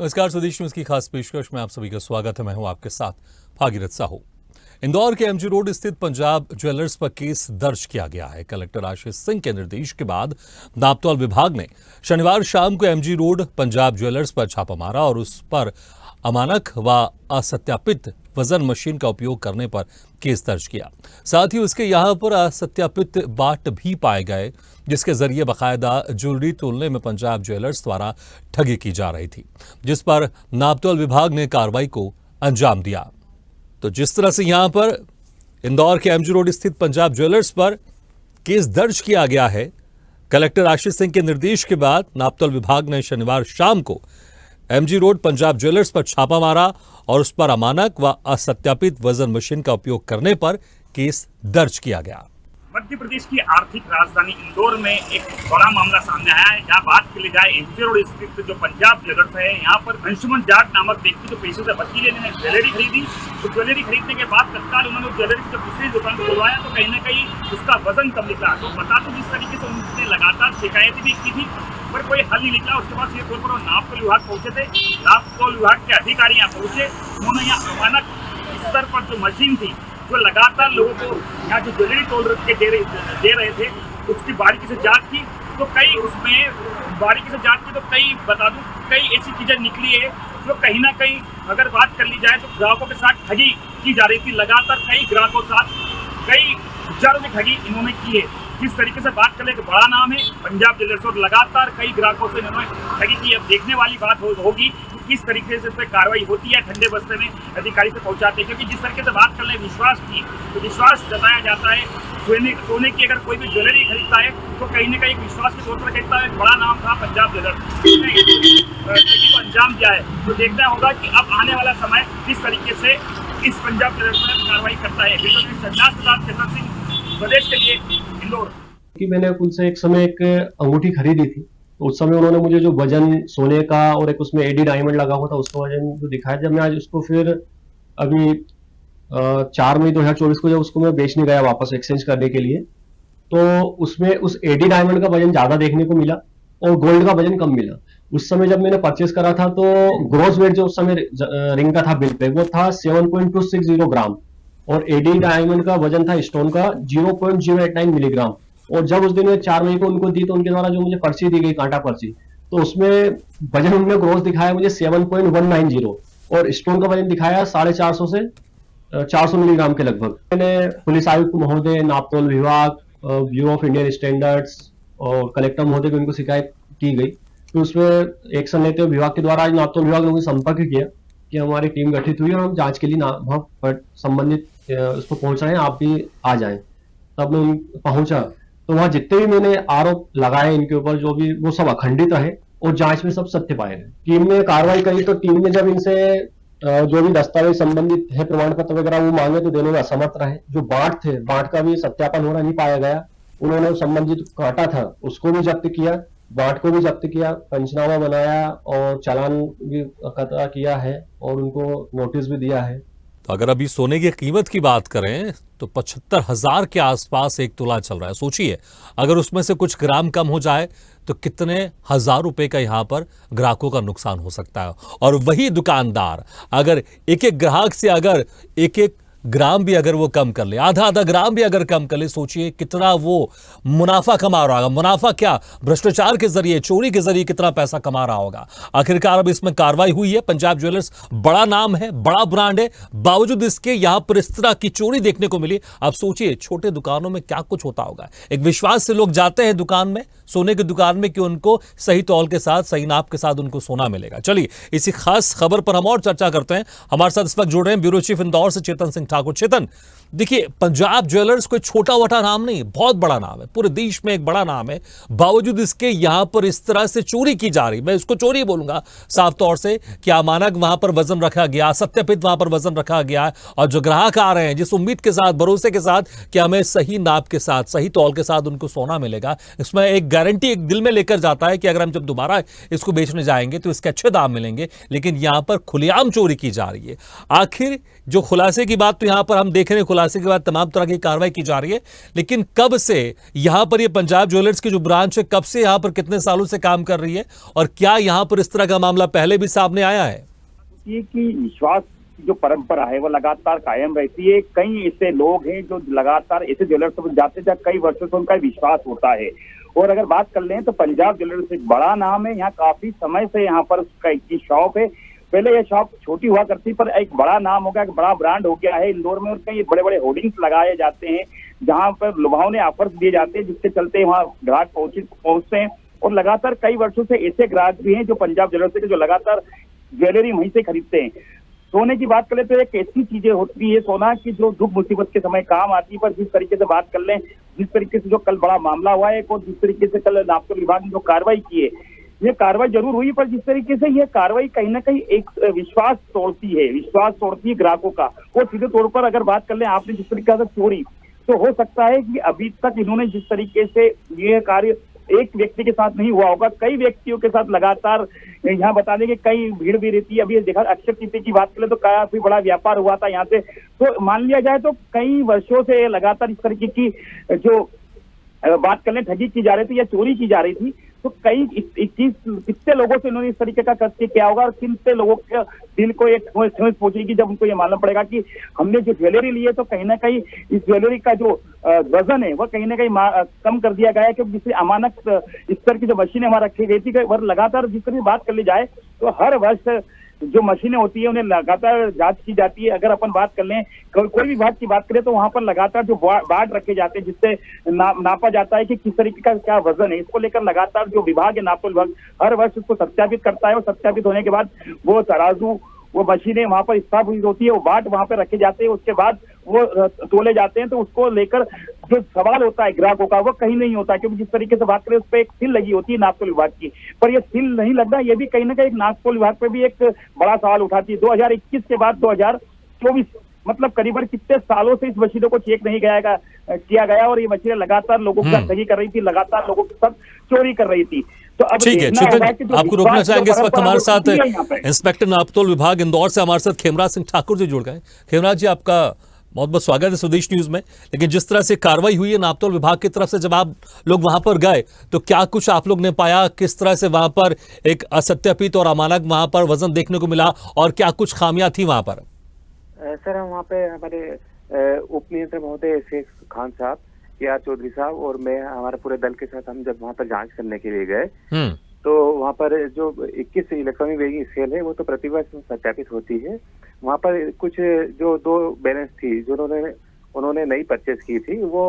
नमस्कार, स्वदेश न्यूज की खास पेशकश में आप सभी का स्वागत है। मैं हूं आपके साथ भागीरथ साहू। इंदौर के एमजी रोड स्थित पंजाब ज्वेलर्स पर केस दर्ज किया गया है। कलेक्टर आशीष सिंह के निर्देश के बाद नापतौल विभाग ने शनिवार शाम को एमजी रोड पंजाब ज्वेलर्स पर छापा मारा और उस पर अमानक व असत्यापित वजन मशीन का उपयोग करने पर केस दर्ज किया। साथ ही उसके यहां पर असत्यापित बाट भी पाए गए, जिसके जरिए बाकायदा ज्वेलरी तोलने में पंजाब ज्वेलर्स द्वारा ठगी की जा रही थी, जिस पर नापतौल विभाग ने कार्रवाई को अंजाम दिया। तो जिस तरह से यहां पर इंदौर के एमजी रोड स्थित पंजाब ज्वेलर्स पर केस दर्ज किया गया है, कलेक्टर आशीष सिंह के निर्देश के बाद नापतौल विभाग ने शनिवार शाम को एमजी रोड पंजाब ज्वेलर्स पर छापा मारा और उस पर अमानक व असत्यापित वजन मशीन का उपयोग करने पर केस दर्ज किया गया। मध्य प्रदेश की आर्थिक राजधानी इंदौर में एक बड़ा मामला सामने आया है। यहाँ बात की जाए एमजी रोड स्थित जो पंजाब ज्वेलर्स है, यहाँ पर अंशुमन जाट नामक व्यक्ति जो पैसे से बच्ची लेने ज्वेलरी खरीदी, तो ज्वेलरी खरीदने के बाद तत्काल उन्होंने ज्वेलरी की जब दूसरी दुकान को खुलवाया तो कहीं ना कहीं उसका वजन कम निकला। तो बता दो, जिस तरीके से उन्होंने लगातार शिकायतें भी की थी पर कोई हल नहीं निकला। उसके बाद ये तौर पर नापतौल विभाग पहुंचे थे। नापतौल विभाग के अधिकारी यहाँ पहुंचे, उन्होंने यहाँ अमानक स्तर पर जो मशीन थी जो लगातार लोगों को यहाँ जो ज्वेलरी तोल के दे रहे थे, उसकी बारीकी से जांच की। तो कई उसमें बारीकी से जांच की तो कई बता दूं कई ऐसी चीजें निकली है जो कहीं ना कहीं अगर बात कर ली जाए तो ग्राहकों के साथ ठगी की जा रही थी। लगातार कई ग्राहकों के साथ कई हजारों की ठगी इन्होंने की है। जिस तरीके से बात करें, बड़ा नाम है पंजाब ज्वेलर्स और लगातार कई ग्राहकों से इन्होंने ठगी की। अब देखने वाली बात होगी कि किस तरीके से इस पर कार्रवाई होती है, ठंडे बस्ते में अधिकारी से पहुंचाते हैं। क्योंकि जिस तरीके से बात कर ले विश्वास की, तो विश्वास जताया जाता है। सोने की अगर कोई भी ज्वेलरी खरीदता है तो कहीं ना कहीं विश्वास के तौर पर खरीदता है। बड़ा नाम था पंजाब ज्वेलर्स, ठगी को अंजाम दिया है। तो देखना होगा कि अब आने वाला समय किस तरीके से इस पंजाब ज्वेलर्स पर कार्रवाई करता है। संन्यास के साथ चेतन सिंह, स्वदेश के लिए, इंदौर। कि मैंने उनसे एक समय एक अंगूठी खरीदी थी, तो उस समय उन्होंने मुझे जो वजन सोने का और एक उसमें एडी डायमंड लगा हुआ था उसका वजन जो दिखाया। जब मैं आज उसको फिर अभी 4 मई 2024 को जब उसको मैं बेचने गया वापस एक्सचेंज करने के लिए, तो उसमें उस एडी डायमंड का वजन ज्यादा देखने को मिला और गोल्ड का वजन कम मिला। उस समय जब मैंने परचेस करा था तो ग्रॉस वेट जो उस समय रिंग का था बिल पे, वो था 7.260 ग्राम और एडी डायमंड का वजन था स्टोन का 0.089 मिलीग्राम। और जब उस दिन में 4 मई को उनको दी तो उनके द्वारा जो मुझे पर्ची दी गई, कांटा पर्ची, तो उसमें वजन उन्होंने ग्रोस दिखाया मुझे 7.190 और स्टोन का वजन दिखाया 450 से 400 मिलीग्राम के लगभग। मैंने पुलिस आयुक्त महोदय, नापतौल विभाग, ब्यूरो ऑफ इंडियन स्टैंडर्ड्स और कलेक्टर महोदय को उनको शिकायत की गई। तो उसमें एक्शन लेते हुए विभाग के द्वारा आज नापतौल विभाग ने मुझे संपर्क किया कि हमारी टीम गठित हुई और हम जांच के लिए वहां पर संबंधित उसको पहुंच रहे हैं, आप भी आ जाएं। तब मैं पहुंचा तो वहां जितने भी मैंने आरोप लगाए इनके ऊपर, जो भी, वो सब अखंडित रहे और जांच में सब सत्य पाए गए। टीम ने कार्रवाई करी तो टीम ने जब इनसे जो भी दस्तावेज संबंधित है, प्रमाण पत्र वगैरह वो मांगे तो देने में असमर्थ रहे। जो बाट थे, बाट का भी सत्यापन होना नहीं पाया गया। उन्होंने संबंधित कांटा था उसको भी जब्त किया, बाट को भी जब्त किया, पंचनामा बनाया और चालान भी कतरा किया है और उनको नोटिस भी दिया है। तो अगर अभी सोने की कीमत की बात करें तो 75,000 के आसपास एक तोला चल रहा है। सोचिए, अगर उसमें से कुछ ग्राम कम हो जाए तो कितने हजार रुपए का यहां पर ग्राहकों का नुकसान हो सकता है। और वही दुकानदार अगर एक एक ग्राहक से अगर एक एक ग्राम भी अगर वो कम कर ले, आधा आधा ग्राम भी अगर कम कर ले, सोचिए कितना वो मुनाफा कमा रहा होगा। मुनाफा क्या, भ्रष्टाचार के जरिए, चोरी के जरिए कितना पैसा कमा रहा होगा। आखिरकार अब इसमें कार्रवाई हुई है। पंजाब ज्वेलर्स बड़ा नाम है, बड़ा ब्रांड है, बावजूद इसके यहां पर इस तरह की चोरी देखने को मिली। अब सोचिए छोटे दुकानों में क्या कुछ होता होगा। एक विश्वास से लोग जाते हैं दुकान में, सोने की दुकान में, कि उनको सही तौल के साथ, सही नाप के साथ उनको सोना मिलेगा। चलिए इसी खास खबर पर हम और चर्चा करते हैं। हमारे साथ इस वक्त जुड़ रहे हैं ब्यूरो चीफ इंदौर से चेतन सिंह ठाकुर। चेतन, देखिए, पंजाब ज्वेलर्स कोई छोटा वोटा नाम नहीं, बहुत बड़ा नाम है, पूरे देश में एक बड़ा नाम है। बावजूद इसके यहां पर इस तरह से चोरी की जा रही, मैं इसको चोरी बोलूंगा साफ तौर से, कि अमानक वहां पर वजन रखा गया, सत्यापित वहां पर वजन रखा गया, और जो ग्राहक आ रहे हैं जिस उम्मीद के साथ, भरोसे के साथ कि हमें सही नाप के साथ, सही तौल के साथ उनको सोना मिलेगा, इसमें एक गारंटी एक दिल में लेकर जाता है कि अगर हम जब दोबारा इसको बेचने जाएंगे तो इसके अच्छे दाम मिलेंगे। लेकिन यहां पर खुलेआम चोरी की जा रही है। आखिर जो खुलासे की बात बात तो यहाँ पर हम देख रहे हैं, खुलासे के बाद तमाम तरह की कार्रवाई की जा रही है, लेकिन कब से यहाँ पर ये पंजाब ज्वेलर्स की जो ब्रांच है, कब से यहाँ पर कितने सालों से काम कर रही है, और क्या यहाँ पर इस तरह का मामला पहले भी सामने आया है? ये कि विश्वास की जो परंपरा है वो लगातार कायम रहती है। कई ऐसे लोग हैं जो लगातार ऐसे ज्वेलर्स पर जाते हैं कई वर्षों से उनका विश्वास होता है। और अगर बात कर लें तो पंजाब ज्वेलर्स एक बड़ा नाम है, यहाँ काफी समय से यहाँ पर की शॉप है। पहले ये शॉप छोटी हुआ करती, पर एक बड़ा नाम हो गया, एक बड़ा ब्रांड हो गया है इंदौर में। और कई बड़े बड़े होर्डिंग्स लगाए जाते हैं जहाँ पर लुभावने ऑफर्स दिए जाते हैं, जिसके चलते वहाँ ग्राहक पहुंचते हैं। और लगातार कई वर्षों से ऐसे ग्राहक भी हैं जो पंजाब ज्वेलर्स के जो लगातार ज्वेलरी वहीं से खरीदते हैं। सोने की बात करें तो एक ऐसी चीजें होती है सोना की जो दुख मुसीबत के समय काम आती है। पर जिस तरीके से बात कर लें, जिस तरीके से जो कल बड़ा मामला हुआ है और जिस तरीके से कल नापतोल विभाग ने जो कार्रवाई की है, ये कार्रवाई जरूर हुई, पर जिस तरीके से ये कार्रवाई कहीं ना कहीं एक विश्वास तोड़ती है ग्राहकों का। और सीधे तौर पर अगर बात कर लें, आपने जिस तरीके से चोरी, तो हो सकता है कि अभी तक इन्होंने जिस तरीके से ये कार्य एक व्यक्ति के साथ नहीं हुआ होगा, कई व्यक्तियों के साथ लगातार यहाँ बता दें कि कई भीड़ भी रहती है। अभी देखा अक्षय तृतीया की बात करें तो काफी बड़ा व्यापार हुआ था यहाँ से। तो मान लिया जाए तो कई वर्षों से लगातार इस तरीके की जो बात कर लें ठगी की जा रही थी या चोरी की जा रही थी। तो कई कितने लोगों से इन्होंने इस तरीके का कृत्य किया होगा और कितने लोगों के दिल को एक ठेस पहुंचेगी जब उनको ये मालूम पड़ेगा कि हमने जो ज्वेलरी ली है तो कहीं ना कहीं इस ज्वेलरी का जो वजन है वह कहीं ना कहीं कम कर दिया गया है। क्योंकि जिससे अमानक स्तर की जो मशीनें वहां रखी गई थी, वह लगातार जिस तरह बात कर ली जाए तो हर वर्ष जो मशीनें होती है उन्हें लगातार जांच की जाती है। अगर अपन बात कर लें कोई भी विभाग की बात करें तो वहां पर लगातार जो बाट रखे जाते हैं जिससे नापा जाता है कि किस तरीके का क्या वजन है। इसको लेकर लगातार जो विभाग है नापतोल विभाग हर वर्ष उसको सत्यापित करता है और सत्यापित होने के बाद वो तराजू वो मशीनें वहां पर स्थापित होती है, वो बाट वहां पर रखे जाते हैं, उसके बाद वो तोले जाते हैं। तो उसको लेकर जो सवाल होता है ग्राहकों का वो कहीं नहीं होता, क्योंकि जिस तरीके से बात करें उस पर एक सील लगी होती है नापतोल विभाग की, पर ये सील नहीं लगना, ये भी कहीं ना कहीं नापतोल विभाग पे भी एक बड़ा सवाल उठाती है। 2021 के बाद 2024 मतलब करीबन कितने सालों से इस मशीनों को चेक नहीं किया गया और ये मशीनें लगातार लोगों के साथ ठगी कर रही थी, लगातार लोगों के साथ चोरी कर रही थी। तो अब ठीक है चेतन, आपको रोकना चाहेंगे इस वक्त हमारे साथ इंस्पेक्टर नापतोल विभाग इंदौर से हमारे साथ खेमराज सिंह ठाकुर जी जुड़ गए। खेमराज जी, आपका बहुत बहुत स्वागत है स्वदेश न्यूज में। लेकिन जिस तरह से कार्रवाई हुई है नापतोल विभाग की तरफ से, जब आप लोग वहां पर गए तो क्या कुछ आप लोग ने पाया, किस तरह से वहां पर एक असत्यापित और अमानक वहां पर वजन देखने को मिला और क्या कुछ खामियां थी वहां पर? सर, हम वहाँ पे हमारे उप नियंत्रक महोदय शेख खान साहब, KR चौधरी साहब और मैं हमारे पूरे दल के साथ हम जब वहाँ पर जांच करने के लिए गए तो वहाँ पर जो 21 इलेक्ट्रॉनिक वेइंग स्केल है वो तो प्रतिवर्ष सत्यापित होती है। वहाँ पर कुछ जो 2 बैलेंस थी जो उन्होंने नई परचेज की थी वो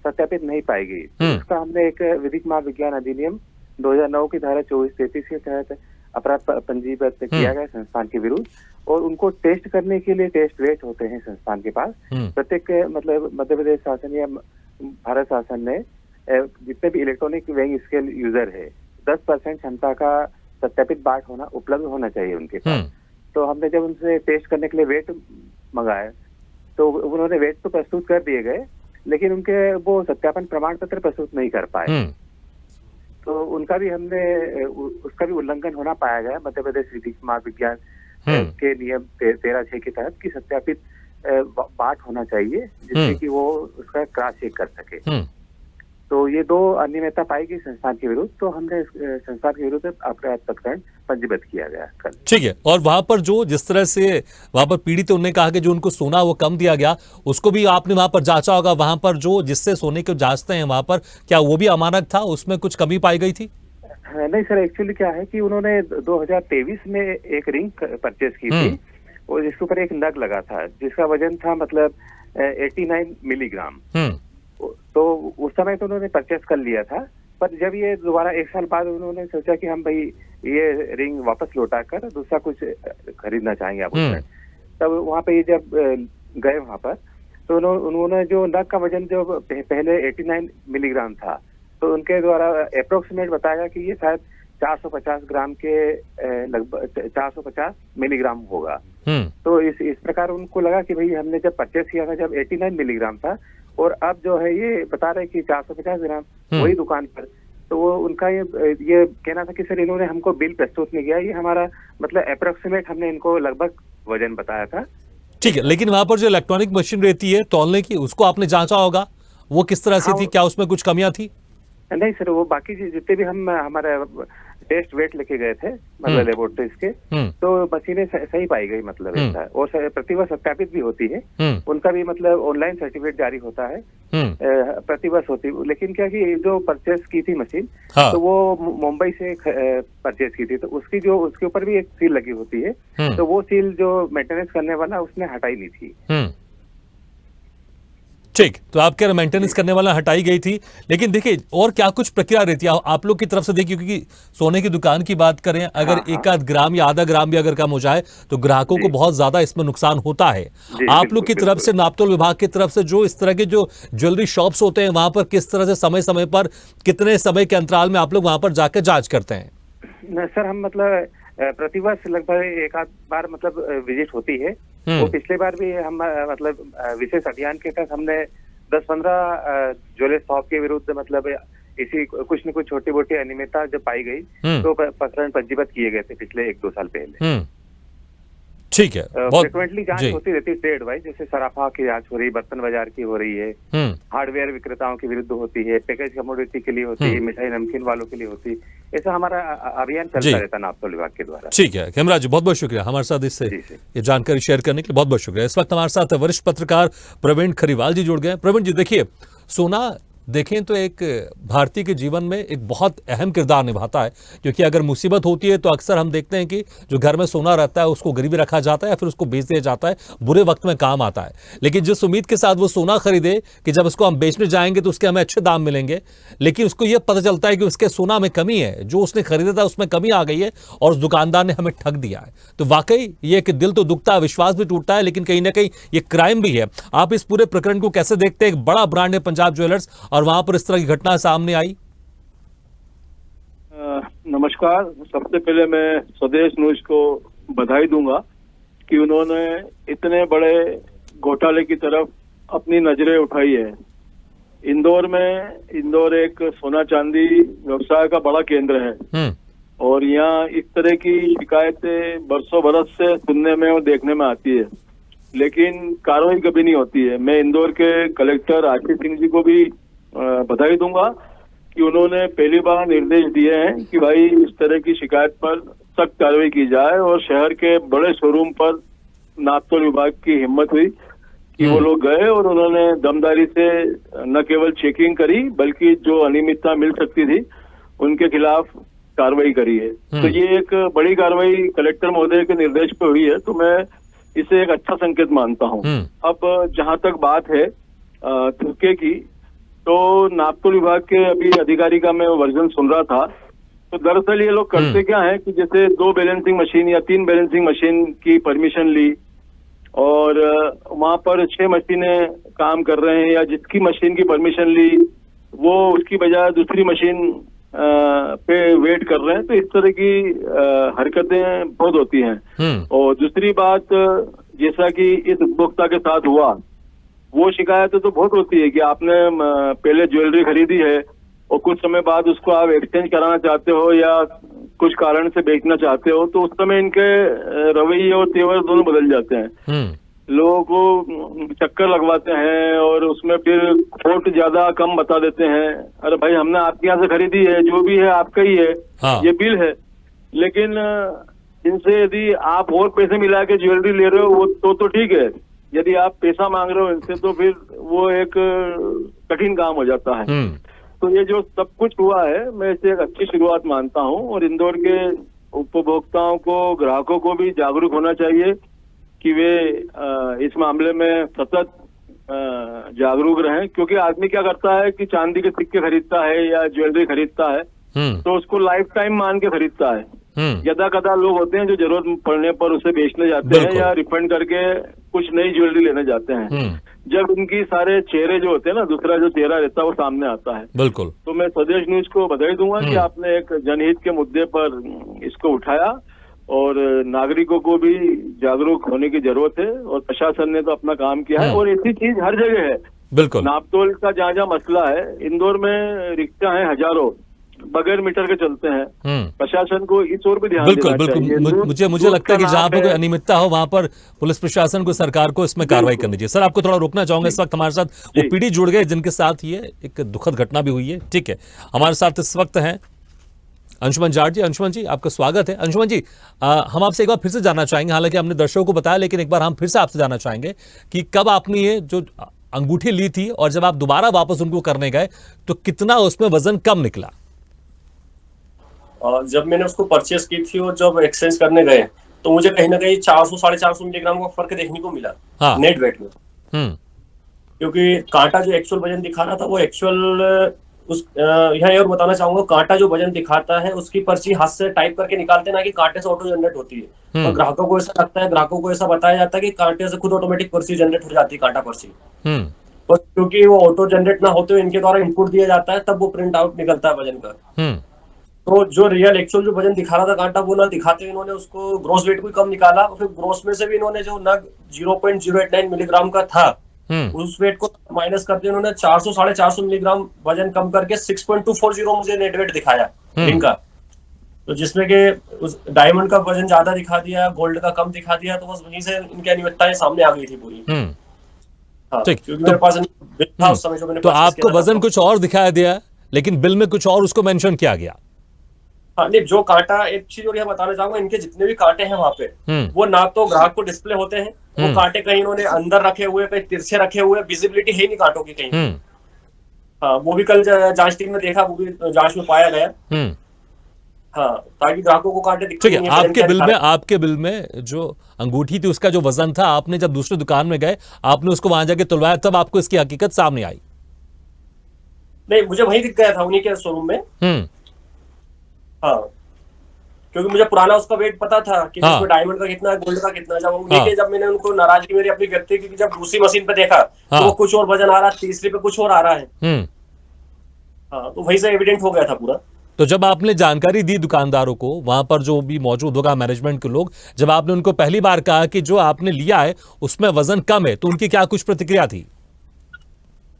सत्यापित नहीं पाई गई। उसका हमने एक विधिक महाविज्ञान अधिनियम 2009 की धारा 2433 के तहत अपराध पंजीबद्ध किया गया संस्थान के विरुद्ध, और उनको टेस्ट करने के लिए टेस्ट वेट होते हैं संस्थान के पास। प्रत्येक मतलब मध्य प्रदेश शासन या भारत शासन ने जितने भी इलेक्ट्रॉनिक वेइंग स्केल यूजर है 10% क्षमता का सत्यापित बाट होना उपलब्ध होना चाहिए उनके पास। तो हमने जब उनसे टेस्ट करने के लिए वेट मंगाया तो उन्होंने वेट तो प्रस्तुत कर दिए गए, लेकिन उनके वो सत्यापन प्रमाण पत्र प्रस्तुत नहीं कर पाए। तो उनका भी उसका भी उल्लंघन होना पाया गया मध्य प्रदेश विधिक महाविज्ञान के नियम 13(6) के तहत कि सत्यापित बाट होना चाहिए जिससे कि वो उसका क्रॉस चेक कर सके। तो ये 2 अनियमितता पाई गई संस्थान के विरुद्ध, तो हमने संस्थान के विरुद्ध अपराध प्रकरण पंजीबद्ध किया गया कल। ठीक है, और वहां पर जो जिस तरह से वहां पर पीड़ित उन्होंने कहा कि जो उनको सोना वो कम दिया गया, उसको भी आपने वहां पर जांचा होगा। वहां पर जो जिससे सोने को जांचते हैं वहां पर क्या वो भी अमानक था, उसमें कुछ कमी पाई गई थी? नहीं सर, एक्चुअली क्या है कि उन्होंने 2023 में एक रिंग परचेज की थी और जिसके ऊपर एक नग लगा था जिसका वजन था मतलब 89 मिलीग्राम। तो उस समय तो उन्होंने परचेस कर लिया था, पर जब ये दोबारा 1 साल बाद उन्होंने सोचा कि हम भाई ये रिंग वापस लौटा कर दूसरा कुछ खरीदना चाहेंगे आप उसमें, तब वहाँ पे ये जब गए वहाँ पर तो उन्होंने जो नग का वजन जो पहले 89 मिलीग्राम था तो उनके द्वारा अप्रोक्सीमेट बताया कि ये शायद 450 ग्राम के लगभग 450 मिलीग्राम होगा। तो इस प्रकार उनको लगा कि भाई हमने जब परचेस किया था जब 89 मिलीग्राम था और अब जो है ये बता रहे कि 450 ग्राम वही दुकान पर। तो वो उनका ये कहना था कि सर इन्होंने हमको बिल प्रस्तुत नहीं किया, ये हमारा मतलब अप्रोक्सीमेट हमने इनको लगभग वजन बताया था ठीक है, लेकिन वहां पर जो इलेक्ट्रॉनिक मशीन रहती है तौलने की, उसको आपने जांचा होगा, वो किस तरह से हाँ, थी, क्या उसमें कुछ कमियां थी? नहीं सर, वो बाकी जितने भी हम हमारे टेस्ट वेट लेके गए थे मतलब लेबोरेटरीज के, तो मशीनें सही पाई गई मतलब ऐसा, और प्रतिवर्ष सत्यापित भी होती है, उनका भी मतलब ऑनलाइन सर्टिफिकेट जारी होता है, प्रतिवर्ष होती। लेकिन क्या कि जो परचेस की थी मशीन, हाँ। तो वो मुंबई से परचेस की थी, तो उसके ऊपर भी एक सील लगी होती है, तो वो सील जो मेंटेनेंस करने वाला उसने हटाई ली थी। ठीक, तो आप कह रहे मेंटेनेंस करने वाला हटाई गई थी, लेकिन देखिए और क्या कुछ प्रक्रिया रहती है आप लोग की तरफ से? देखिए, क्योंकि सोने की दुकान की बात करें, अगर एक आध ग्राम या आधा ग्राम भी अगर कम हो जाए तो ग्राहकों को बहुत ज्यादा इसमें नुकसान होता है। आप लोग की तरफ से, नापतोल विभाग की तरफ से, जो इस तरह के जो ज्वेलरी शॉप्स होते हैं वहां पर किस तरह से समय समय पर, कितने समय के अंतराल में आप लोग वहां पर जाकर जांच करते हैं? सर हम मतलब प्रतिवर्ष लगभग एक आध बार मतलब विजिट होती है। तो पिछले बार भी हम मतलब विशेष अभियान के तहत हमने 10-15 ज्वेलरी शॉप के विरुद्ध मतलब इसी कुछ न कुछ छोटी मोटी अनियमितता जब पाई गई तो प्रकरण पंजीबद्ध किए गए थे पिछले 1-2 साल पहले। ठीक है, फ्रिक्वेंटली जांच होती रहती है ट्रेड वाइज, जैसे सराफा की जांच हो रही है, बर्तन बाजार की हो रही है, हार्डवेयर विक्रेताओं के विरुद्ध होती है, पैकेज कमोडिटी के लिए होती है, मिठाई नमकीन वालों के लिए होती है। ऐसा हमारा अभियान चलता रहता है नापतोल विभाग के द्वारा। ठीक है खेमराज जी, बहुत बहुत शुक्रिया हमारे साथ इससे ये जानकारी शेयर करने के लिए, बहुत बहुत शुक्रिया। इस वक्त हमारे साथ वरिष्ठ पत्रकार प्रवीण खरीवाल जी जुड़ गए। प्रवीण जी, देखिए, सोना देखें तो एक भारतीय के जीवन में एक बहुत अहम किरदार निभाता है, क्योंकि अगर मुसीबत होती है तो अक्सर हम देखते हैं कि जो घर में सोना रहता है उसको गिरवी रखा जाता है या फिर उसको बेच दिया जाता है, बुरे वक्त में काम आता है। लेकिन जिस उम्मीद के साथ वो सोना खरीदे कि जब उसको हम बेचने जाएंगे तो उसके हमें अच्छे दाम मिलेंगे, लेकिन उसको ये पता चलता है कि उसके सोना में कमी है, जो उसने खरीदा था उसमें कमी आ गई है और उस दुकानदार ने हमें ठग दिया है। तो वाकई ये कि दिल तो दुखता है, विश्वास भी टूटता है, लेकिन कहीं ना कहीं ये क्राइम भी है। आप इस पूरे प्रकरण को कैसे देखते हैं? एक बड़ा ब्रांड है पंजाब ज्वेलर्स और वहां पर इस तरह की घटना सामने आई। नमस्कार, सबसे पहले मैं स्वदेश न्यूज को बधाई दूंगा कि उन्होंने इतने बड़े घोटाले की तरफ अपनी नजरें उठाई है। इंदौर एक सोना चांदी व्यवसाय का बड़ा केंद्र है और यहाँ इस तरह की शिकायतें बरसों बरस से सुनने में और देखने में आती है, लेकिन कार्रवाई कभी नहीं होती है। मैं इंदौर के कलेक्टर आशीष सिंह जी को भी बधाई दूंगा कि उन्होंने पहली बार निर्देश दिए हैं कि भाई इस तरह की शिकायत पर सख्त कार्रवाई की जाए, और शहर के बड़े शोरूम पर नापतोल विभाग की हिम्मत हुई कि वो लोग गए और उन्होंने दमदारी से न केवल चेकिंग करी बल्कि जो अनियमितता मिल सकती थी उनके खिलाफ कार्रवाई करी है। तो ये एक बड़ी कार्रवाई कलेक्टर महोदय के निर्देश पे हुई है, तो मैं इसे एक अच्छा संकेत मानता हूँ। अब जहां तक बात है तुर्के की, तो नापतोल विभाग के अभी अधिकारी का मैं वर्जन सुन रहा था, तो दरअसल ये लोग करते क्या है कि जैसे 2 बैलेंसिंग मशीन या 3 बैलेंसिंग मशीन की परमिशन ली और वहां पर 6 मशीनें काम कर रहे हैं, या जिसकी मशीन की परमिशन ली वो उसकी बजाय दूसरी मशीन पे वेट कर रहे हैं। तो इस तरह की हरकतें बहुत होती हैं। और दूसरी बात, जैसा कि इस उपभोक्ता के साथ हुआ, वो शिकायतें तो बहुत होती है कि आपने पहले ज्वेलरी खरीदी है और कुछ समय बाद उसको आप एक्सचेंज कराना चाहते हो या कुछ कारण से बेचना चाहते हो, तो उस समय इनके रवैये और तेवर दोनों बदल जाते हैं। लोगों को चक्कर लगवाते हैं और उसमें फिर खोट ज्यादा कम बता देते हैं। अरे भाई, हमने आपके यहाँ से खरीदी है, जो भी है आपका ही है, ये बिल है। लेकिन इनसे यदि आप और पैसे मिला के ज्वेलरी ले रहे हो वो तो ठीक है, यदि आप पैसा मांग रहे हो इनसे तो फिर वो एक कठिन काम हो जाता है। तो ये जो सब कुछ हुआ है, मैं इसे एक अच्छी शुरुआत मानता हूँ, और इंदौर के उपभोक्ताओं को, ग्राहकों को भी जागरूक होना चाहिए कि वे इस मामले में सतत जागरूक रहें। क्योंकि आदमी क्या करता है कि चांदी के सिक्के खरीदता है या ज्वेलरी खरीदता है तो उसको लाइफ टाइम मान के खरीदता है। यदा कदा लोग होते हैं जो जरूरत पड़ने पर उसे बेचने जाते हैं या रिफंड करके कुछ नई ज्वेलरी लेने जाते हैं, जब उनकी सारे चेहरे जो होते हैं ना, दूसरा जो चेहरा रहता है वो सामने आता है। बिल्कुल। तो मैं स्वदेश न्यूज को बधाई दूंगा कि आपने एक जनहित के मुद्दे पर इसको उठाया, और नागरिकों को भी जागरूक होने की जरूरत है, और प्रशासन ने तो अपना काम किया है। और ऐसी चीज हर जगह है। बिल्कुल। नापतोल का जहाँ जहाँ मसला है, इंदौर में रिक्शा है हजारों, बगैर मीटर के चलते हैं। प्रशासन को इस ओर भी ध्यान बिल्कुल देना चाहिए। बिल्कुल मुझे लगता है कि जहां पर कोई अनियमितता हो वहां पर पुलिस प्रशासन को, सरकार को इसमें कार्रवाई करनी चाहिए। सर, आपको थोड़ा रोकना चाहूंगा, इस वक्त हमारे साथ वो पीढ़ी जुड़ गए जिनके साथ ये एक दुखद घटना भी हुई है। ठीक है, हमारे साथ इस वक्त हैं अंशुमन जाट जी। अंशुमन जी, आपका स्वागत है। अंशुमन जी, हम आपसे एक बार फिर से जानना चाहेंगे, हालांकि हमने दर्शकों को बताया, लेकिन एक बार हम फिर से आपसे जानना चाहेंगे कि कब आपने ये जो अंगूठी ली थी और जब आप दोबारा वापस उनको करने गए तो कितना उसमें वजन कम निकला? जब मैंने उसको परचेस की थी और जब एक्सचेंज करने गए तो मुझे कहीं ना कहीं 400-450 मिलीग्राम का फर्क देखने को मिला। हाँ। नेट वेट में। क्योंकि कांटा जो एक्चुअल वजन दिखा रहा था वो एक्चुअल उस यहाँ और बताना चाहूंगा, कांटा जो वजन दिखाता है उसकी पर्ची हाथ से टाइप करके निकालते ना कि कांटे से ऑटो जनरेट होती है। और ग्राहकों को ऐसा लगता है, ग्राहकों को ऐसा बताया जाता है कि कांटे से खुद ऑटोमेटिक पर्ची जनरेट हो जाती है, कांटा पर्ची। और क्योंकि वो ऑटो जनरेट ना होते हुए इनके द्वारा इनपुट दिया जाता है, तब वो प्रिंट आउट निकलता है वजन का। तो जो रियल एक्चुअल जो वजन दिखा रहा था कांटा, वो ना दिखाते हुए इन्होंने उसको ग्रोस वेट को कम निकाला, और फिर ग्रोस में से भी इन्होंने जो नग 0.089 मिलीग्राम का था उस वेट को माइनस करते उन्होंने 400-450 मिलीग्राम वजन कम करके 6.240 मुझे नेट वेट दिखाया इनका। तो जिसमें के उस डायमंड का वजन ज्यादा दिखा दिया, गोल्ड का कम दिखा दिया, तो बस वहीं से इनकी अनियमितताएं सामने आ गई थी पूरी। हाँ, क्योंकि मेरे पास बिल था उस समय जो मैंने तो आपको वजन कुछ और दिखाया दिया, लेकिन बिल में कुछ और उसको मेंशन किया गया। हाँ, नहीं, जो कांटा, एक चीज और यह बताना चाहूंगा, इनके जितने भी कांटे हैं वहां पे वो ना तो ग्राहक को डिस्प्ले होते हैं, वो कांटे कहीं इन्होंने अंदर रखे हुए, कहीं तिरछे रखे हुए, विजिबिलिटी है नहीं कांटों की कहीं। हाँ, वो भी कल जांच टीम ने देखा, वो भी जांच में पाया गया। हाँ, ताकि ग्राहकों को कांटे दिखते नहीं। आपके बिल में जो अंगूठी थी उसका जो वजन था, आपने जब दूसरी दुकान में गए आपने उसको वहां जाके तुलवाया, तब आपको इसकी हकीकत सामने आई? नहीं, मुझे वहीं दिख गया था उन्हीं के शोरूम में। हाँ, क्योंकि मुझे पुराना उसका वेट पता था कि इसमें डायमंड का कितना है, गोल्ड का कितना है। जब मैंने उनको नाराजगी मेरी अपनी व्यक्त की, जब दूसरी मशीन पे देखा तो वो कुछ और वजन आ रहा है, तीसरी पे कुछ और आ रहा है। हाँ, तो वहीं से एविडेंट हो गया था पूरा। तो जब आपने जानकारी दी दुकानदारों को, वहां पर जो भी मौजूद होगा मैनेजमेंट के लोग, जब आपने उनको पहली बार कहा कि जो आपने लिया है उसमें वजन कम है, तो उनकी क्या कुछ प्रतिक्रिया थी?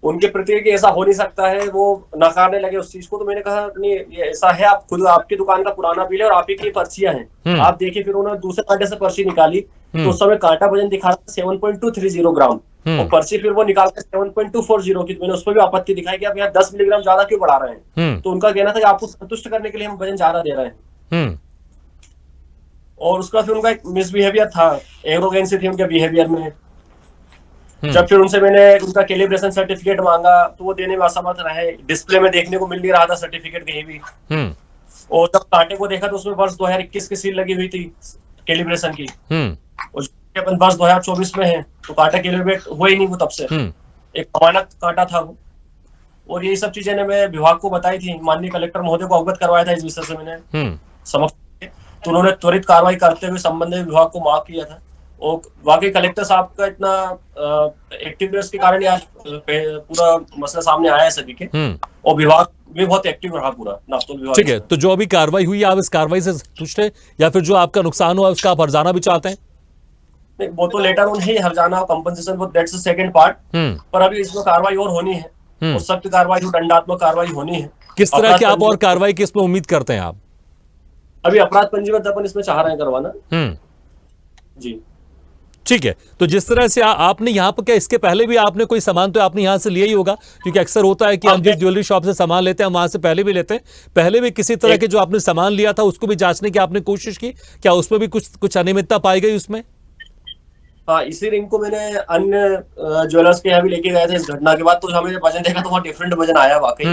उनके प्रति कि ऐसा हो नहीं सकता है, वो नकारने लगे उस चीज को। तो मैंने कहा नहीं, ये ऐसा है, आप खुद, आपकी दुकान का पुराना बिल है और आप ही की पर्चियां हैं, आप देखिए। फिर उन्होंने दूसरे कांटे से पर्ची निकाली, तो उस समय कांटा वजन दिखा रहा था 7.230 ग्राम, और पर्ची फिर वो निकाल कर 7.240 की। मैंने उस पर भी आपत्ति दिखाई कि आप यहाँ 10 मिलीग्राम ज्यादा क्यों बढ़ा रहे हैं। तो उनका कहना था कि आपको संतुष्ट करने के लिए हम वजन ज्यादा दे रहे हैं। और उसका फिर उनका एक मिसबिहेवियर था, एरोगेंसी थी उनके बिहेवियर में। जब फिर उनसे मैंने उनका कैलिब्रेशन सर्टिफिकेट मांगा तो वो देने में असमर्थ रहे, डिस्प्ले में देखने को मिल नहीं रहा था सर्टिफिकेट कहीं भी। और जब कांटे को देखा तो उसमें वर्ष 2021 की सील लगी हुई थी कैलिब्रेशन की, और अपन वर्ष 2024 में है, तो कांटा कैलिब्रेट हुआ ही नहीं वो तब से, एक अमानक कांटा था वो। और यही सब चीजें मैं विभाग को बताई थी, माननीय कलेक्टर महोदय को अवगत करवाया था इस विषय से मैंने समक्ष, तो उन्होंने त्वरित कार्रवाई करते हुए संबंधित विभाग को मार्क किया था। और वाकई कलेक्टर साहब का इतना एक्टिवनेस के कारण आज पूरा मसला सामने आया है सभी के, और विभाग भी बहुत एक्टिव रहा पूरा, नापतोल विभाग। ठीक है, तो जो अभी कार्रवाई हुई, आप इस कार्रवाई से संतुष्ट हैं या फिर जो आपका नुकसान हुआ उसका आप हर्जाना भी चाहते हैं? नहीं, वो तो लेटर ऑन है, हर्जाना कंपनसेशन, वो दैट्स द सेकंड पार्ट। पर अभी इसमें कार्रवाई और होनी है, और सख्त कार्रवाई, दंडात्मक कार्रवाई होनी है। किस तरह की आप और कार्रवाई की इसमें उम्मीद करते हैं आप? अभी अपराध पंजीबद्ध अपन इसमें चाह रहे हैं करवाना जी। ठीक है, तो जिस तरह से आपने यहाँ पर, क्या इसके पहले भी आपने कोई सामान तो आपने यहाँ से लिया ही होगा, क्योंकि अक्सर होता है कि हम जिस ज्वेलरी शॉप से सामान लेते हैं हम वहां से पहले भी लेते हैं, पहले भी किसी तरह के जो आपने सामान लिया था उसको भी जांचने की आपने कोशिश की, क्या उसमें भी कुछ अनियमितता पाई गई उसमें? हाँ, इसी रिंग को मैंने अन्य ज्वेलर्स के यहाँ भी लेके गए थे इस घटना के बाद, तो हमें वजन देखा तो वहाँ डिफरेंट वजन आया वाकई।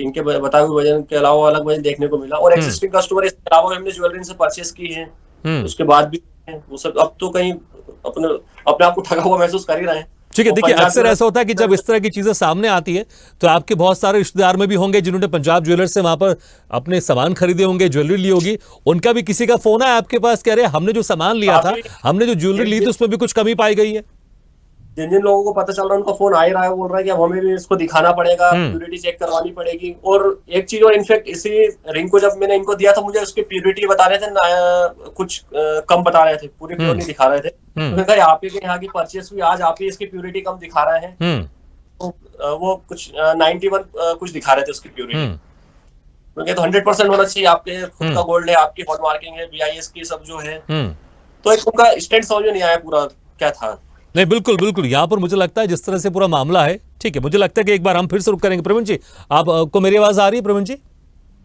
इनके बताए हुए वजन के अलावा अलग वजन देखने को मिला। और एक्सिस्टिंग कस्टमर इसके अलावा हमने ज्वेलरी से परचेस की है, उसके बाद भी वो सब अब तो कहीं अपने आप को ठगा हुआ महसूस कर ही रहे हैं। ठीक है, देखिए अक्सर ऐसा होता है कि जब इस तरह की चीजें सामने आती है तो आपके बहुत सारे रिश्तेदार में भी होंगे जिन्होंने पंजाब ज्वेलर्स से वहां पर अपने सामान खरीदे होंगे, ज्वेलरी ली होगी, उनका भी किसी का फोन है आपके पास, कह रहे हमने जो सामान लिया था, हमने जो ज्वेलरी ली थी उसमें भी कुछ कमी पाई गई है? जिन जिन लोगों को पता चल रहा है उनका फोन आ ही रहा है, बोल रहा है कि अब हमें भी इसको दिखाना पड़ेगा, प्यूरिटी चेक करवानी पड़ेगी। और एक चीज और, इनफैक्ट इसी रिंग को जब मैंने इनको दिया था मुझे उसकी प्यूरिटी बता रहे थे, कुछ कम बता रहे थे, पूरी प्योर नहीं दिखा रहे थे। तो मैंने कहा आप ही के यहाँ की परचेस हुई, आज आप ही इसकी प्यूरिटी कम दिखा रहे हैं, तो वो कुछ 91 कुछ दिखा रहे थे उसकी प्यूरिटी। क्योंकि तो 100% होना चाहिए, आपके खुद का गोल्ड है, आपकी हॉलमार्किंग है, BIS की सब जो है। तो एक उनका स्टैंड समझ में नहीं आया पूरा क्या था। नहीं, बिल्कुल बिल्कुल, यहाँ पर मुझे लगता है जिस तरह से पूरा मामला है, ठीक है, मुझे लगता है कि एक बार हम फिर से रुक करेंगे। प्रवीण जी, आपको मेरी आवाज आ रही है? प्रवीण जी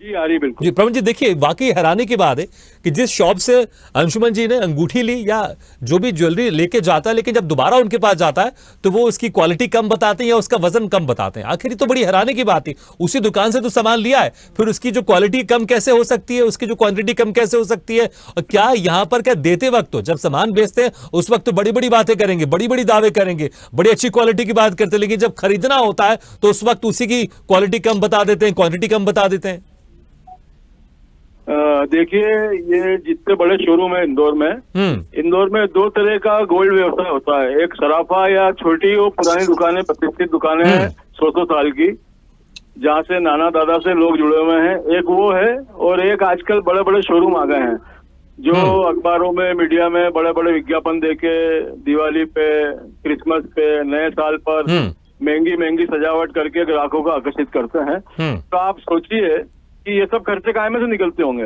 जी आ रही, बिल्कुल जी। प्रवीण जी, देखिए, वाकई हैरानी की बात है कि जिस शॉप से अंशुमन जी ने अंगूठी ली या जो भी ज्वेलरी लेके जाता है, लेकिन जब दोबारा उनके पास जाता है तो वो उसकी क्वालिटी कम बताते हैं या उसका वजन कम बताते हैं। आखिर तो बड़ी हैरानी की बात है, उसी दुकान से तो सामान लिया है, फिर उसकी जो क्वालिटी कम कैसे हो सकती है, उसकी जो क्वांटिटी कम कैसे हो सकती है? और क्या यहाँ पर क्या देते वक्त, तो जब सामान बेचते हैं उस वक्त तो बड़ी बड़ी बातें करेंगे, बड़ी बड़ी दावे करेंगे, बड़ी अच्छी क्वालिटी की बात करते हैं, लेकिन जब खरीदना होता है तो उस वक्त उसी की क्वालिटी कम बता देते हैं, क्वांटिटी कम बता देते हैं। देखिए, ये जितने बड़े शोरूम है इंदौर में दो तरह का गोल्ड व्यवसाय होता है। एक सराफा या छोटी और पुरानी दुकानें, प्रतिष्ठित दुकानें हैं 100 साल की, जहाँ से नाना दादा से लोग जुड़े हुए हैं, एक वो है। और एक आजकल बड़े बड़े शोरूम आ गए हैं जो अखबारों में, मीडिया में बड़े बड़े विज्ञापन देके दिवाली पे, क्रिसमस पे, नए साल पर महंगी महंगी सजावट करके ग्राहकों को आकर्षित करते हैं। तो आप सोचिए कि ये सब खर्चे काहे में से निकलते होंगे।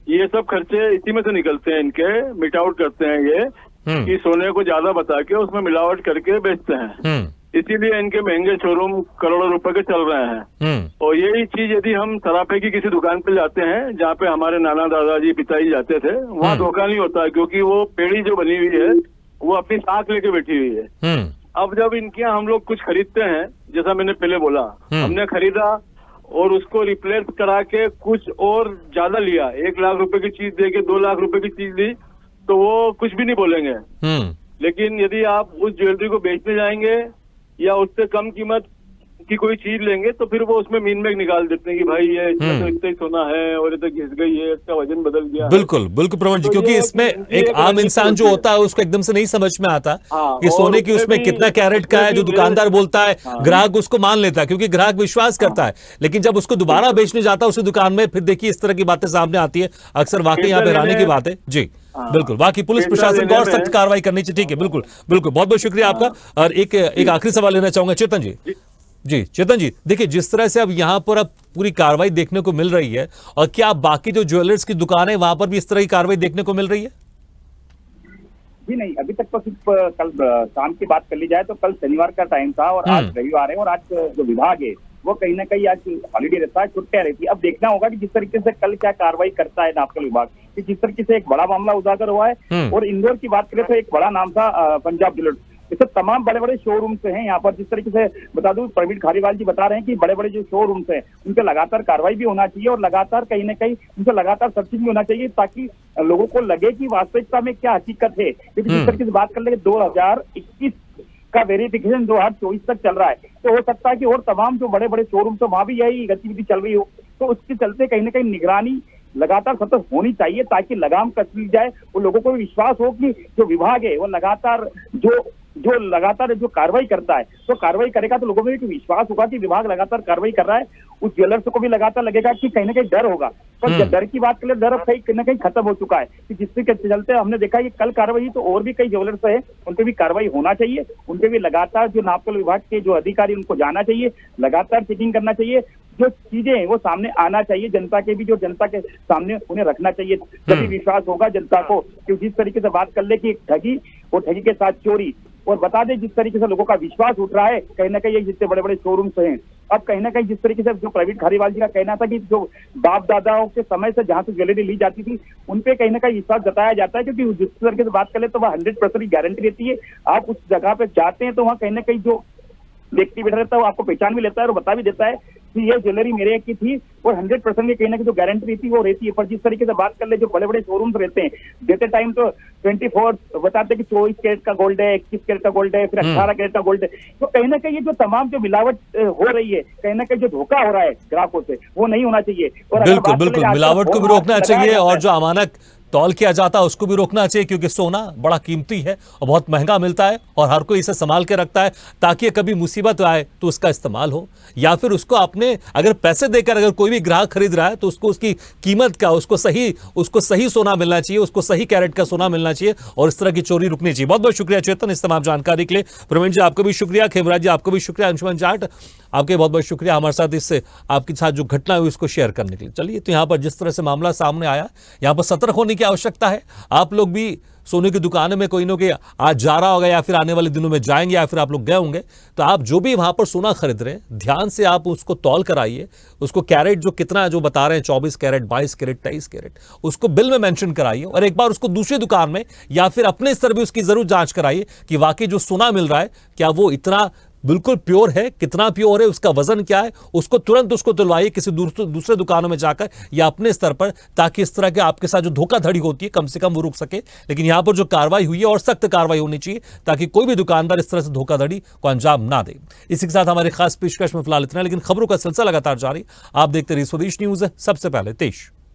ये सब खर्चे इसी में से निकलते हैं, इनके मिट आउट करते हैं ये कि सोने को ज्यादा बता के उसमें मिलावट करके बेचते हैं। इसीलिए इनके महंगे शोरूम करोड़ों रुपए के चल रहे हैं। और यही चीज यदि हम सराफे की किसी दुकान पे जाते हैं जहाँ पे हमारे नाना दादाजी पिताजी जाते थे, वहाँ धोखा नहीं होता, क्योंकि वो पेड़ी जो बनी हुई है वो अपनी साख लेके बैठी हुई है। अब जब इनके यहाँ हम लोग कुछ खरीदते हैं, जैसा मैंने पहले बोला, हमने खरीदा और उसको रिप्लेस करा के कुछ और ज्यादा लिया, 1 लाख रुपए की चीज दे के 2 लाख रुपए की चीज ली, तो वो कुछ भी नहीं बोलेंगे। लेकिन यदि आप उस ज्वेलरी को बेचने जाएंगे या उससे कम कीमत की कोई चीज लेंगे तो फिर वो उसमें मीन में निकाल देते हैं कि भाई ये इसमें तो इतना ही सोना है और ये तो घिस गई है, इसका वजन बदल गया। बिल्कुल बिल्कुल प्रवीण जी, क्योंकि इसमें एक आम इंसान जो होता है उसको एकदम से नहीं समझ में आता कि सोने की उसमें कितना कैरेट का है। जो दुकानदार बोलता है ग्राहक उसको मान लेता है, क्योंकि ग्राहक विश्वास करता है, लेकिन जब उसको दोबारा बेचने जाता है उसी दुकान में, फिर देखिए इस तरह की बातें सामने आती है अक्सर। वाकई यहाँ पे हैरानी की बात है जी। बिल्कुल, वाकई पुलिस प्रशासन को और सख्त कार्रवाई करनी चाहिए। ठीक है, बिल्कुल बिल्कुल, बहुत बहुत शुक्रिया आपका। और एक आखिरी सवाल लेना चाहूंगा चेतन जी। जी चेतन जी, देखिए जिस तरह से अब यहाँ पर अब पूरी कार्रवाई देखने को मिल रही है, और क्या बाकी जो ज्वेलर्स की दुकान है वहां पर भी इस तरह की कार्रवाई देखने को मिल रही है? जी नहीं, अभी तक तो सिर्फ कल शाम की बात कर ली जाए तो कल शनिवार का टाइम था और आज रविवार है, और आज जो विभाग है वो कहीं ना कहीं आज हॉलीडे रहता है, छुट्टियां रहती है। अब देखना होगा कि जिस तरीके से कल क्या कार्रवाई करता है नापतोल विभाग, कि जिस तरीके से एक बड़ा मामला उजागर हुआ है। और इंदौर की बात करें तो एक बड़ा नाम था पंजाब ज्वेलर्स, इससे तमाम बड़े बड़े शोरूम्स हैं यहाँ पर। जिस तरीके से बता दूं, प्रवीण खारीवाल जी बता रहे हैं कि बड़े बड़े जो शोरूम्स हैं उनके लगातार कार्रवाई भी होना चाहिए और लगातार कहीं ना कहीं उनसे लगातार सर्चिंग भी होना चाहिए, ताकि लोगों को लगे कि वास्तविकता में क्या हकीकत है। क्योंकि जिस तरीके से बात कर ले 2021 का वेरिफिकेशन 2024 तक चल रहा है, तो हो सकता है कि और तमाम जो बड़े बड़े शोरूम्स है वहां भी यही गतिविधि चल रही हो। तो उसके चलते कहीं ना कहीं निगरानी लगातार सतत होनी चाहिए, ताकि लगाम कस ली जाए और लोगों को विश्वास हो कि जो विभाग है वो लगातार जो कार्रवाई करता है, तो कार्रवाई करेगा तो लोगों में एक विश्वास होगा कि विभाग लगातार कार्रवाई कर रहा है। उस ज्वेलर्स को भी लगातार लगेगा कि कहीं ना कहीं डर होगा। पर जब डर की बात करें, डर अब कहीं ना कहीं खत्म हो चुका है, कि जिसके चलते हमने देखा कि कल कार्रवाई तो और भी कई ज्वेलर्स है उन पे भी कार्रवाई होना चाहिए। उनपे भी लगातार जो नापतोल विभाग के जो अधिकारी उनको जाना चाहिए, लगातार चेकिंग करना चाहिए, जो चीजें हैं वो सामने आना चाहिए, जनता के भी जो जनता के सामने उन्हें रखना चाहिए, तभी विश्वास होगा जनता को। कि जिस तरीके से बात कर ले कि ठगी और ठगी के साथ चोरी, और बता दें जिस तरीके से लोगों का विश्वास उठ रहा है, कहीं ना कहीं जितने बड़े बड़े शोरूम्स हैं, अब कहीं ना कहीं जिस तरीके से जो प्रवीण खारीवाल जी का कहना था कि जो बाप दादाओं के समय से जहां से ज्वेलरी ली जाती थी उन पे कहीं ना कहीं विश्वास जताया जाता है, क्योंकि जिस तरीके से बात कर ले तो वह 100% की गारंटी रहती है। आप उस जगह पे जाते हैं तो वहाँ कहीं ना कहीं जो व्यक्ति बैठा रहता है वो आपको पहचान भी लेता है और बता भी देता है कि ये ज्वेलरी मेरे की थी, और 100% की कहीं ना कहीं जो गारंटी रहती है वो रहती है। पर जिस तरीके से बात कर ले जो बड़े बड़े शोरूम्स रहते हैं, देते टाइम तो 24 बताते हैं कि 24 कैरेट का गोल्ड है, 21 कैरेट का गोल्ड है, फिर 18 कैरेट का गोल्ड है। तो कहीं ना कहीं ये जो तमाम जो मिलावट हो रही है, कहीं ना कहीं जो धोखा हो रहा है ग्राहकों से, वो नहीं होना चाहिए। और बिल्कुल बिल्कुल, मिलावट को भी रोकना चाहिए और जो अमानक तौल किया जाता है उसको भी रोकना चाहिए, क्योंकि सोना बड़ा कीमती है और बहुत महंगा मिलता है और हर कोई इसे संभाल के रखता है ताकि कभी मुसीबत आए तो उसका इस्तेमाल हो। या फिर उसको अपने अगर पैसे देकर अगर कोई भी ग्राहक खरीद रहा है तो उसको उसकी कीमत का उसको सही सोना मिलना चाहिए, उसको सही कैरेट का सोना मिलना चाहिए और इस तरह की चोरी रुकनी चाहिए। बहुत बहुत शुक्रिया चेतन इस तमाम जानकारी के लिए। प्रवीण जी आपको भी शुक्रिया, खेमराज जी आपको भी शुक्रिया, अंशुमन जाट आपके बहुत बहुत शुक्रिया हमारे साथ इससे आपके साथ जो घटना हुई उसको शेयर करने के लिए। चलिए, तो यहाँ पर जिस तरह से मामला सामने आया, यहाँ पर सतर्क होने की आवश्यकता है। आप लोग भी सोने की दुकान में कोई ना कोई आज जा रहा होगा या फिर आने वाले दिनों में जाएंगे या फिर आप लोग गए होंगे, तो आप जो भी वहां पर सोना खरीद रहे हैं ध्यान से आप उसको तौल कराइए, उसको कैरेट जो कितना जो बता रहे हैं 24 कैरेट 22 कैरेट 23 कैरेट उसको बिल में मेंशन कराइए और एक बार उसको दूसरी दुकान में या फिर अपने स्तर भी उसकी जरूर जांच कराइए कि वाकई जो सोना मिल रहा है क्या वो इतना बिल्कुल प्योर है, कितना प्योर है, उसका वजन क्या है, उसको तुरंत उसको तुलवाइए किसी दूसरे दुकानों में जाकर या अपने स्तर पर, ताकि इस तरह के आपके साथ जो धोखाधड़ी होती है कम से कम वो रुक सके। लेकिन यहां पर जो कार्रवाई हुई है और सख्त कार्रवाई होनी चाहिए ताकि कोई भी दुकानदार इस तरह से धोखाधड़ी को अंजाम ना दे। इसी के साथ हमारे खास पेशकश में फिलहाल इतना, लेकिन खबरों का सिलसिला लगातार जारी। आप देखते रहिए स्वदेश न्यूज, सबसे पहले देश।